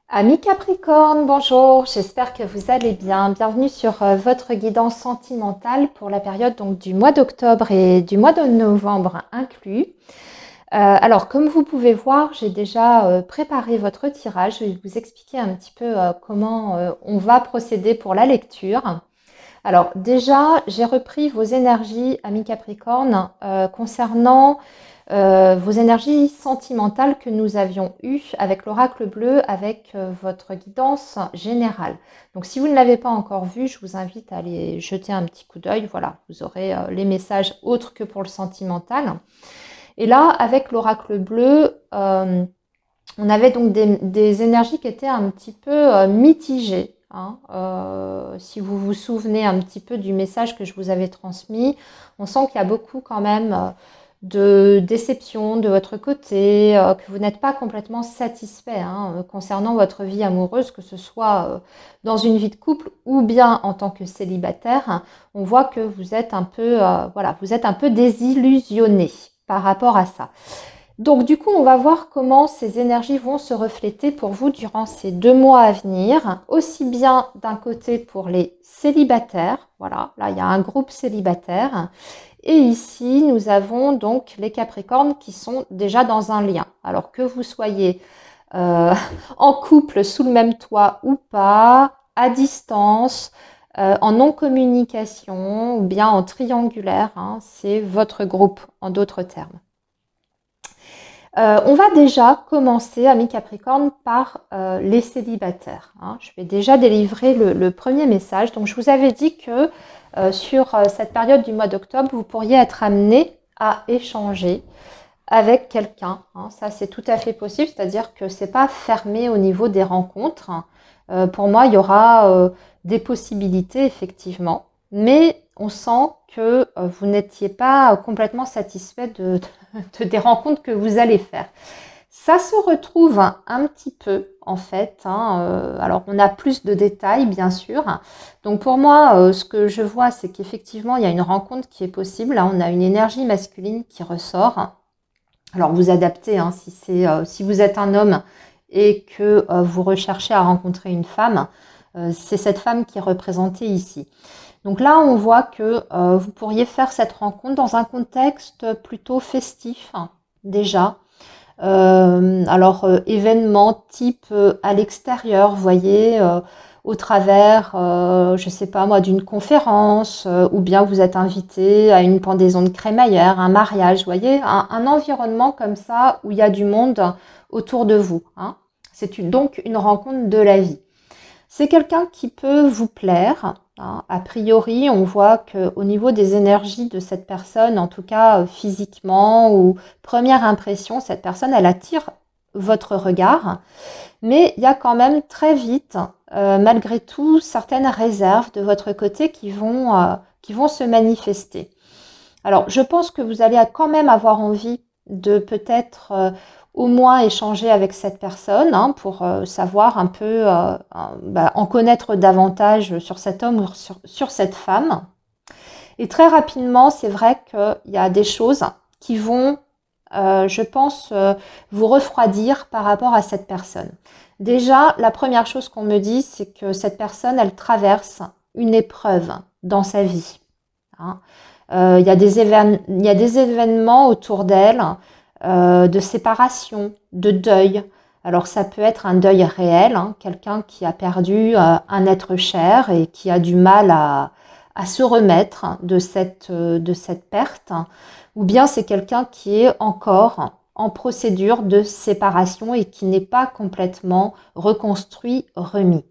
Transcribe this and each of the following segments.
Amis Capricorne, bonjour, j'espère que vous allez bien. Bienvenue sur votre guidance sentimentale pour la période donc, du mois d'octobre et du mois de novembre inclus. Alors, comme vous pouvez voir, j'ai déjà préparé votre tirage. Je vais vous expliquer un petit peu comment on va procéder pour la lecture. Alors, déjà, j'ai repris vos énergies, amis Capricorne, concernant vos énergies sentimentales que nous avions eues avec l'oracle bleu, avec votre guidance générale. Donc si vous ne l'avez pas encore vu, je vous invite à aller jeter un petit coup d'œil. Voilà, vous aurez les messages autres que pour le sentimental. Et là, avec l'oracle bleu, on avait donc des énergies qui étaient un petit peu mitigées. Hein. Si vous vous souvenez un petit peu du message que je vous avais transmis, on sent qu'il y a beaucoup quand même de déception de votre côté, que vous n'êtes pas complètement satisfait concernant votre vie amoureuse, que ce soit dans une vie de couple ou bien en tant que célibataire. On voit que vous êtes un peu, vous êtes un peu désillusionné par rapport à ça. Donc du coup, on va voir comment ces énergies vont se refléter pour vous durant ces 2 mois à venir, aussi bien d'un côté pour les célibataires, voilà, là il y a un groupe célibataire, et ici nous avons donc les Capricornes qui sont déjà dans un lien. Alors que vous soyez en couple sous le même toit ou pas, à distance, en non-communication ou bien en triangulaire, c'est votre groupe en d'autres termes. On va déjà commencer, amis Capricorne, par les célibataires. Je vais déjà délivrer le premier message. Donc, je vous avais dit que sur cette période du mois d'octobre, vous pourriez être amené à échanger avec quelqu'un. Ça, c'est tout à fait possible, c'est-à-dire que c'est pas fermé au niveau des rencontres. Pour moi, il y aura des possibilités, effectivement, mais on sent que vous n'étiez pas complètement satisfait des rencontres que vous allez faire. Ça se retrouve un petit peu, en fait. Alors, on a plus de détails, bien sûr. Donc, pour moi, ce que je vois, c'est qu'effectivement, il y a une rencontre qui est possible. Là, on a une énergie masculine qui ressort. Alors, vous adaptez, si vous êtes un homme et que vous recherchez à rencontrer une femme, c'est cette femme qui est représentée ici. Donc là, on voit que vous pourriez faire cette rencontre dans un contexte plutôt festif, déjà. Événement type à l'extérieur, vous voyez, au travers, je ne sais pas moi, d'une conférence, ou bien vous êtes invité à une pendaison de crémaillère, un mariage, vous voyez, un environnement comme ça où il y a du monde autour de vous. C'est donc une rencontre de la vie. C'est quelqu'un qui peut vous plaire. A priori, on voit qu'au niveau des énergies de cette personne, en tout cas physiquement ou première impression, cette personne, elle attire votre regard. Mais il y a quand même très vite, malgré tout, certaines réserves de votre côté qui vont se manifester. Alors, je pense que vous allez quand même avoir envie de peut-être au moins échanger avec cette personne pour savoir un peu, en connaître davantage sur cet homme ou sur cette femme. Et très rapidement, c'est vrai qu'il y a des choses qui vont, je pense, vous refroidir par rapport à cette personne. Déjà, la première chose qu'on me dit, c'est que cette personne, elle traverse une épreuve dans sa vie. Il y a des événements autour d'elle, de séparation, de deuil. Alors ça peut être un deuil réel, quelqu'un qui a perdu un être cher et qui a du mal à se remettre de cette perte, ou bien c'est quelqu'un qui est encore en procédure de séparation et qui n'est pas complètement reconstruit, remis.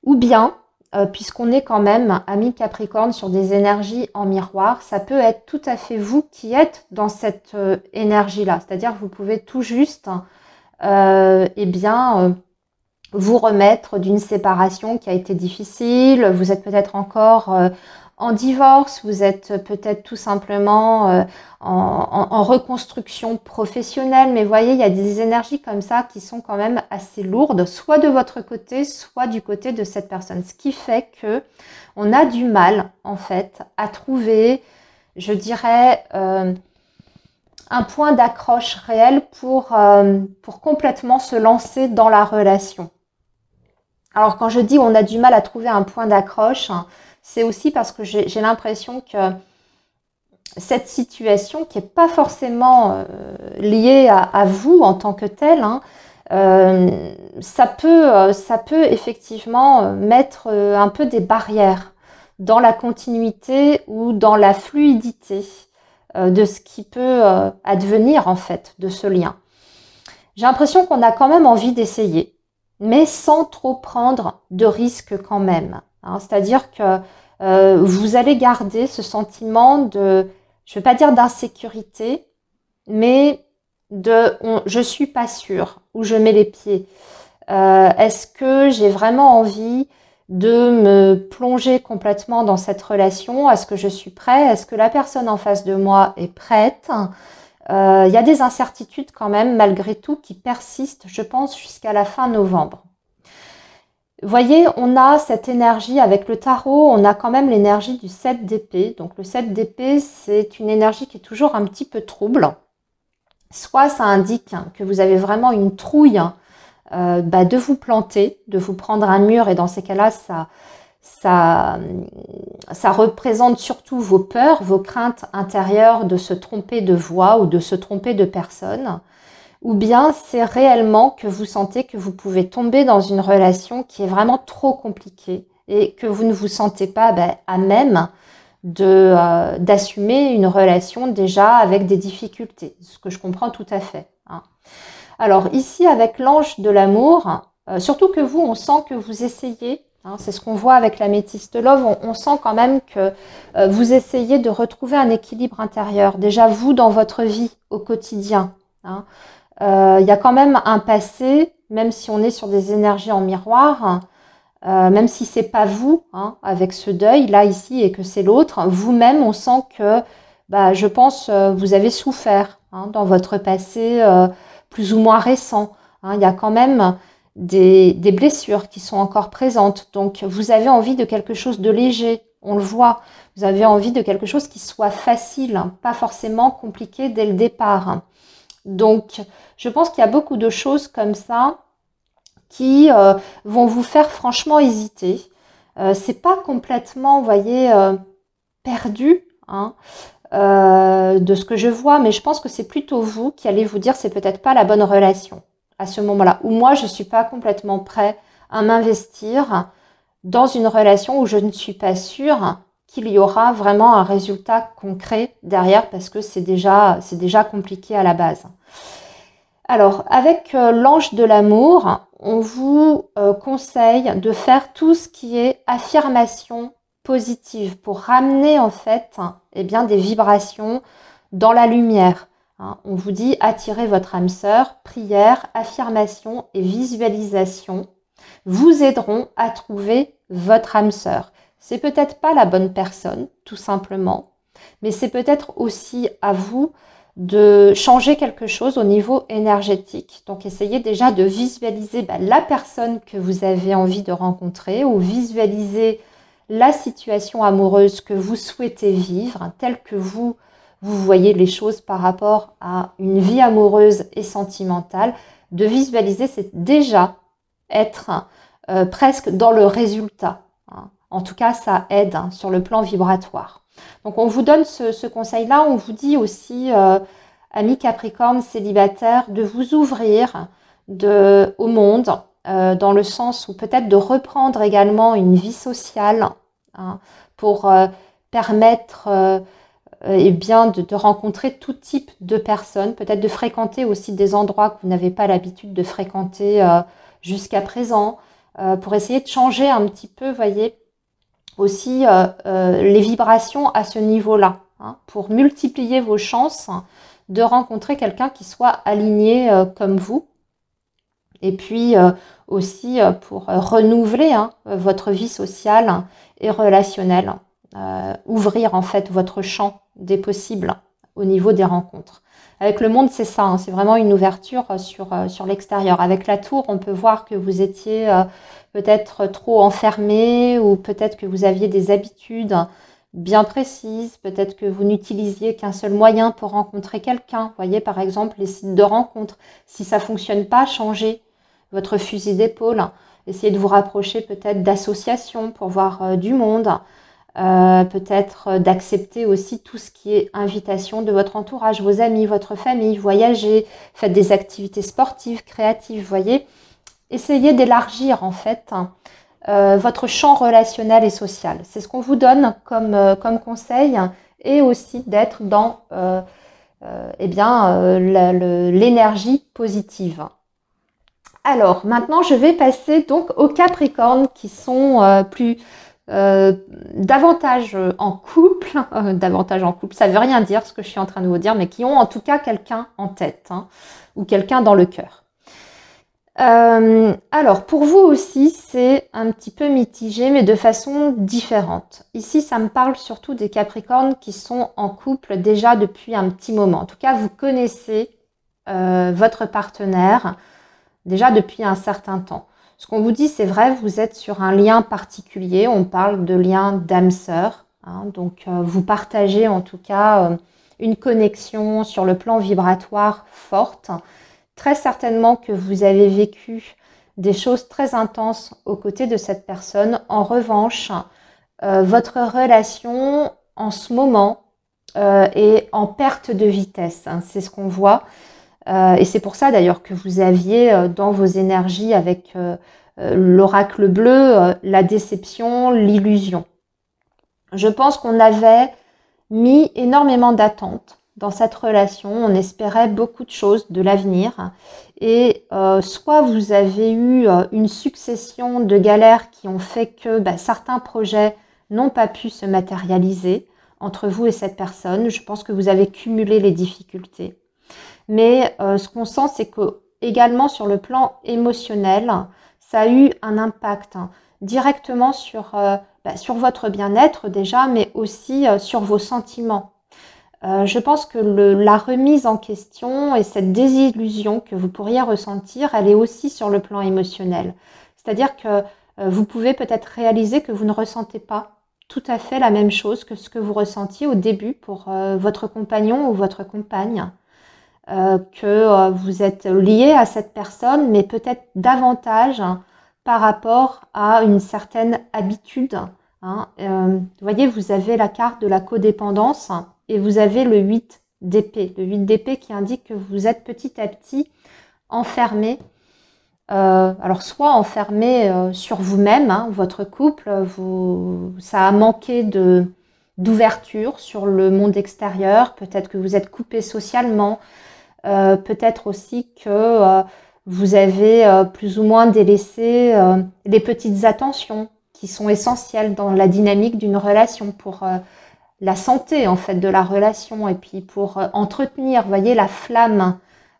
Ou bien, puisqu'on est quand même, amis Capricorne, sur des énergies en miroir, ça peut être tout à fait vous qui êtes dans cette énergie-là. C'est-à-dire que vous pouvez tout juste vous remettre d'une séparation qui a été difficile. Vous êtes peut-être encore en divorce, vous êtes peut-être tout simplement en reconstruction professionnelle, mais vous voyez, il y a des énergies comme ça qui sont quand même assez lourdes, soit de votre côté, soit du côté de cette personne. Ce qui fait que on a du mal, en fait, à trouver, je dirais, un point d'accroche réel pour complètement se lancer dans la relation. Alors quand je dis on a du mal à trouver un point d'accroche, hein, c'est aussi parce que j'ai l'impression que cette situation qui n'est pas forcément liée à vous en tant que tel, hein, ça peut effectivement mettre un peu des barrières dans la continuité ou dans la fluidité de ce qui peut advenir en fait de ce lien. J'ai l'impression qu'on a quand même envie d'essayer, mais sans trop prendre de risques quand même. Hein. C'est-à-dire que vous allez garder ce sentiment de, je ne vais pas dire d'insécurité, mais de je suis pas sûre où je mets les pieds. Est-ce que j'ai vraiment envie de me plonger complètement dans cette relation? Est-ce que je suis prête? Est-ce que la personne en face de moi est prête? Il y a des incertitudes quand même, malgré tout, qui persistent, je pense, jusqu'à la fin novembre. Vous voyez, on a cette énergie avec le tarot, on a quand même l'énergie du 7 d'épée. Donc le 7 d'épée, c'est une énergie qui est toujours un petit peu trouble. Soit ça indique que vous avez vraiment une trouille de vous planter, de vous prendre un mur, et dans ces cas-là, ça représente surtout vos peurs, vos craintes intérieures de se tromper de voix ou de se tromper de personne. Ou bien c'est réellement que vous sentez que vous pouvez tomber dans une relation qui est vraiment trop compliquée et que vous ne vous sentez pas à même d'assumer une relation déjà avec des difficultés, ce que je comprends tout à fait. Hein. Alors ici avec l'ange de l'amour, surtout que vous, on sent que vous essayez, hein, c'est ce qu'on voit avec l'améthyste love, on sent quand même que vous essayez de retrouver un équilibre intérieur, déjà vous dans votre vie au quotidien. Hein. Il y a quand même un passé, même si on est sur des énergies en miroir, même si c'est pas vous, hein, avec ce deuil là ici et que c'est l'autre, vous-même on sent que, je pense, vous avez souffert hein, dans votre passé plus ou moins récent. Hein, il y a quand même des blessures qui sont encore présentes. Donc vous avez envie de quelque chose de léger, on le voit. Vous avez envie de quelque chose qui soit facile, hein, pas forcément compliqué dès le départ. Donc, je pense qu'il y a beaucoup de choses comme ça qui vont vous faire franchement hésiter. C'est pas complètement, vous voyez, perdu hein, de ce que je vois, mais je pense que c'est plutôt vous qui allez vous dire c'est peut-être pas la bonne relation à ce moment-là. Ou moi, je suis pas complètement prêt à m'investir dans une relation où je ne suis pas sûre qu'il y aura vraiment un résultat concret derrière parce que c'est déjà compliqué à la base. Alors, avec l'ange de l'amour, on vous conseille de faire tout ce qui est affirmation positive pour ramener en fait des vibrations dans la lumière. Hein. On vous dit attirez votre âme sœur, prière, affirmation et visualisation vous aideront à trouver votre âme sœur. C'est peut-être pas la bonne personne, tout simplement, mais c'est peut-être aussi à vous de changer quelque chose au niveau énergétique. Donc, essayez déjà de visualiser la personne que vous avez envie de rencontrer ou visualiser la situation amoureuse que vous souhaitez vivre, telle que vous voyez les choses par rapport à une vie amoureuse et sentimentale. De visualiser, c'est déjà être presque dans le résultat. Hein. En tout cas, ça aide sur le plan vibratoire. Donc, on vous donne ce conseil-là. On vous dit aussi, amis Capricorne célibataires, de vous ouvrir au monde, dans le sens où peut-être de reprendre également une vie sociale hein, pour permettre de rencontrer tout type de personnes, peut-être de fréquenter aussi des endroits que vous n'avez pas l'habitude de fréquenter jusqu'à présent, pour essayer de changer un petit peu, voyez, aussi les vibrations à ce niveau-là, hein, pour multiplier vos chances de rencontrer quelqu'un qui soit aligné comme vous. Et puis aussi pour renouveler votre vie sociale et relationnelle, ouvrir en fait votre champ des possibles au niveau des rencontres. Avec le monde, c'est ça, hein, c'est vraiment une ouverture sur l'extérieur. Avec la tour, on peut voir que vous étiez peut-être trop enfermé ou peut-être que vous aviez des habitudes bien précises. Peut-être que vous n'utilisiez qu'un seul moyen pour rencontrer quelqu'un. Vous voyez, par exemple, les sites de rencontres. Si ça ne fonctionne pas, changez votre fusil d'épaule. Essayez de vous rapprocher peut-être d'associations pour voir du monde. Peut-être d'accepter aussi tout ce qui est invitation de votre entourage, vos amis, votre famille, voyager, faites des activités sportives, créatives, voyez. Essayez d'élargir en fait votre champ relationnel et social. C'est ce qu'on vous donne comme conseil et aussi d'être dans l'énergie positive. Alors maintenant je vais passer donc aux Capricornes qui sont davantage en couple, ça veut rien dire ce que je suis en train de vous dire, mais qui ont en tout cas quelqu'un en tête hein, ou quelqu'un dans le cœur. Alors pour vous aussi c'est un petit peu mitigé mais de façon différente. Ici ça me parle surtout des Capricornes qui sont en couple déjà depuis un petit moment. En tout cas vous connaissez votre partenaire déjà depuis un certain temps. Ce qu'on vous dit, c'est vrai, vous êtes sur un lien particulier. On parle de lien d'âme-sœur. Hein, donc, vous partagez en tout cas une connexion sur le plan vibratoire forte. Très certainement que vous avez vécu des choses très intenses aux côtés de cette personne. En revanche, votre relation en ce moment est en perte de vitesse. Hein, c'est ce qu'on voit. Et c'est pour ça d'ailleurs que vous aviez dans vos énergies avec l'oracle bleu, la déception, l'illusion. Je pense qu'on avait mis énormément d'attentes dans cette relation, on espérait beaucoup de choses de l'avenir et soit vous avez eu une succession de galères qui ont fait que certains projets n'ont pas pu se matérialiser entre vous et cette personne. Je pense que vous avez cumulé les difficultés. Mais ce qu'on sent, c'est que également sur le plan émotionnel, ça a eu un impact directement sur votre bien-être déjà, mais aussi sur vos sentiments. Je pense que la remise en question et cette désillusion que vous pourriez ressentir, elle est aussi sur le plan émotionnel. C'est-à-dire que vous pouvez peut-être réaliser que vous ne ressentez pas tout à fait la même chose que ce que vous ressentiez au début pour votre compagnon ou votre compagne. Que vous êtes lié à cette personne, mais peut-être davantage par rapport à une certaine habitude. Hein. Vous voyez, vous avez la carte de la codépendance et vous avez le 8 d'épée. Le 8 d'épée qui indique que vous êtes petit à petit enfermé. Alors soit enfermé sur vous-même, hein, votre couple, ça a manqué d'ouverture sur le monde extérieur. Peut-être que vous êtes coupé socialement. Peut-être aussi que vous avez plus ou moins délaissé les petites attentions qui sont essentielles dans la dynamique d'une relation pour la santé en fait de la relation et puis pour entretenir, vous voyez, la flamme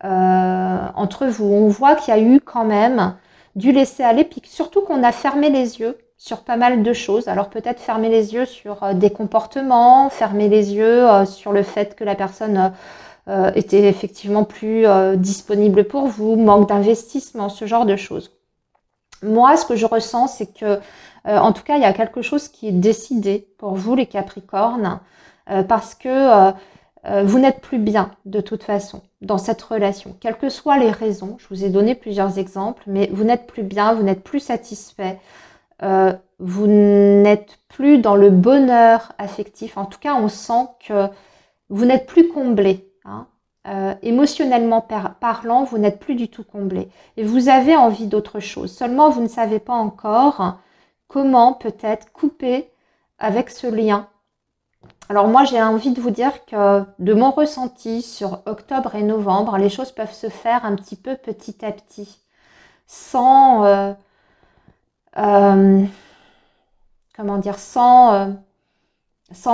entre vous. On voit qu'il y a eu quand même du laisser aller, puis surtout qu'on a fermé les yeux sur pas mal de choses. Alors peut-être fermer les yeux sur des comportements, fermer les yeux sur le fait que la personne était effectivement plus disponible pour vous, manque d'investissement, ce genre de choses. Moi, ce que je ressens, c'est que, en tout cas, il y a quelque chose qui est décidé pour vous, les Capricornes, parce que vous n'êtes plus bien, de toute façon, dans cette relation. Quelles que soient les raisons, je vous ai donné plusieurs exemples, mais vous n'êtes plus bien, vous n'êtes plus satisfait, vous n'êtes plus dans le bonheur affectif. En tout cas, on sent que vous n'êtes plus comblé. Hein. Émotionnellement parlant, vous n'êtes plus du tout comblé. Et vous avez envie d'autre chose. Seulement, vous ne savez pas encore comment peut-être couper avec ce lien. Alors moi, j'ai envie de vous dire que de mon ressenti sur octobre et novembre, les choses peuvent se faire un petit peu petit à petit. Sans... comment dire, sans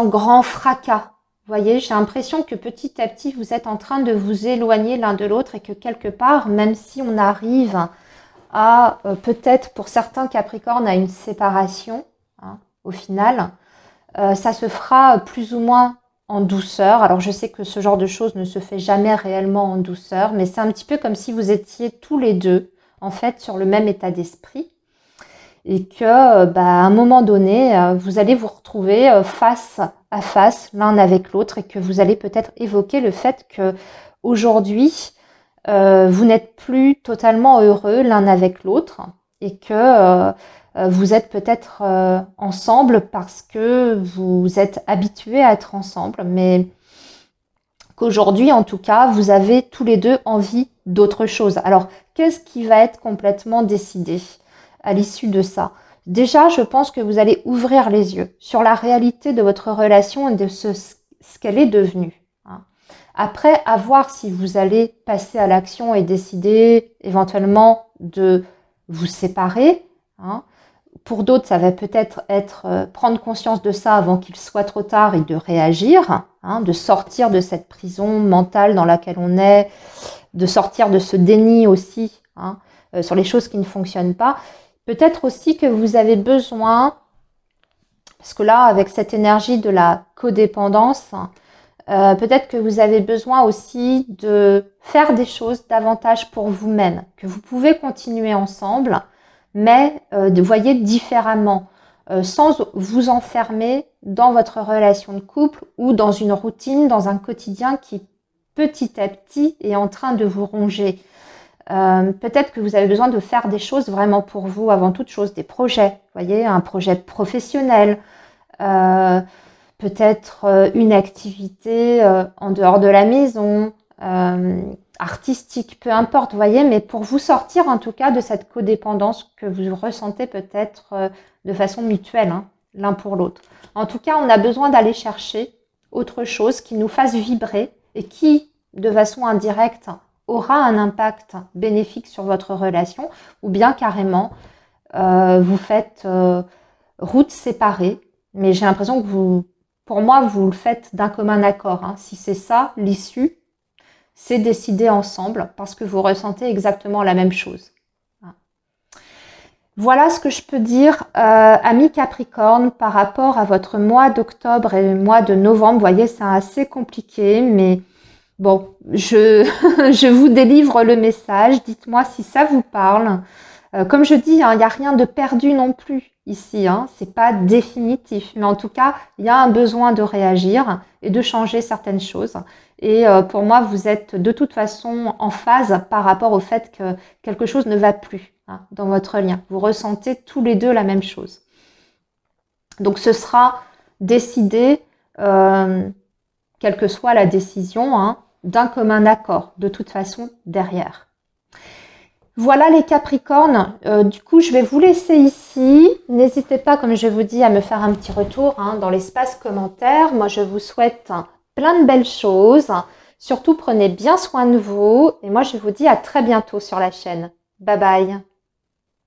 grand fracas. Vous voyez, j'ai l'impression que petit à petit, vous êtes en train de vous éloigner l'un de l'autre et que quelque part, même si on arrive à peut-être pour certains Capricornes à une séparation, hein, au final, ça se fera plus ou moins en douceur. Alors je sais que ce genre de choses ne se fait jamais réellement en douceur, mais c'est un petit peu comme si vous étiez tous les deux, en fait, sur le même état d'esprit. et que à un moment donné, vous allez vous retrouver face à face l'un avec l'autre et que vous allez peut-être évoquer le fait que aujourd'hui, vous n'êtes plus totalement heureux l'un avec l'autre et que vous êtes peut-être ensemble parce que vous êtes habitués à être ensemble, mais qu'aujourd'hui, en tout cas, vous avez tous les deux envie d'autre chose. Alors, qu'est-ce qui va être complètement décidé à l'issue de ça? Déjà, je pense que vous allez ouvrir les yeux sur la réalité de votre relation et de ce qu'elle est devenue. Après, à voir si vous allez passer à l'action et décider éventuellement de vous séparer. Pour d'autres, ça va peut-être être prendre conscience de ça avant qu'il soit trop tard et de réagir, de sortir de cette prison mentale dans laquelle on est, de sortir de ce déni aussi sur les choses qui ne fonctionnent pas. Peut-être aussi que vous avez besoin, parce que là, avec cette énergie de la codépendance, peut-être que vous avez besoin aussi de faire des choses davantage pour vous-même, que vous pouvez continuer ensemble, mais de voyez différemment, sans vous enfermer dans votre relation de couple ou dans une routine, dans un quotidien qui petit à petit est en train de vous ronger. Peut-être que vous avez besoin de faire des choses vraiment pour vous, avant toute chose, des projets, voyez, un projet professionnel, peut-être une activité en dehors de la maison, artistique, peu importe, vous voyez, mais pour vous sortir en tout cas de cette codépendance que vous ressentez peut-être de façon mutuelle, l'un pour l'autre. En tout cas, on a besoin d'aller chercher autre chose qui nous fasse vibrer et qui, de façon indirecte, aura un impact bénéfique sur votre relation, ou bien carrément, vous faites route séparée, mais j'ai l'impression que pour moi, vous le faites d'un commun accord. Si c'est ça, l'issue, c'est décider ensemble parce que vous ressentez exactement la même chose. Voilà ce que je peux dire, amis Capricorne, par rapport à votre mois d'octobre et le mois de novembre. Vous voyez, c'est assez compliqué, mais bon, je vous délivre le message. Dites-moi si ça vous parle. Comme je dis, il n'y a rien de perdu non plus ici. C'est pas définitif, mais en tout cas, il y a un besoin de réagir et de changer certaines choses. Et pour moi, vous êtes de toute façon en phase par rapport au fait que quelque chose ne va plus dans votre lien. Vous ressentez tous les deux la même chose. Donc ce sera décidé, quelle que soit la décision, d'un commun accord, de toute façon, derrière. Voilà les Capricornes, du coup je vais vous laisser ici. N'hésitez pas, comme je vous dis, à me faire un petit retour dans l'espace commentaire. Moi je vous souhaite plein de belles choses. Surtout prenez bien soin de vous. Et moi je vous dis à très bientôt sur la chaîne. Bye bye.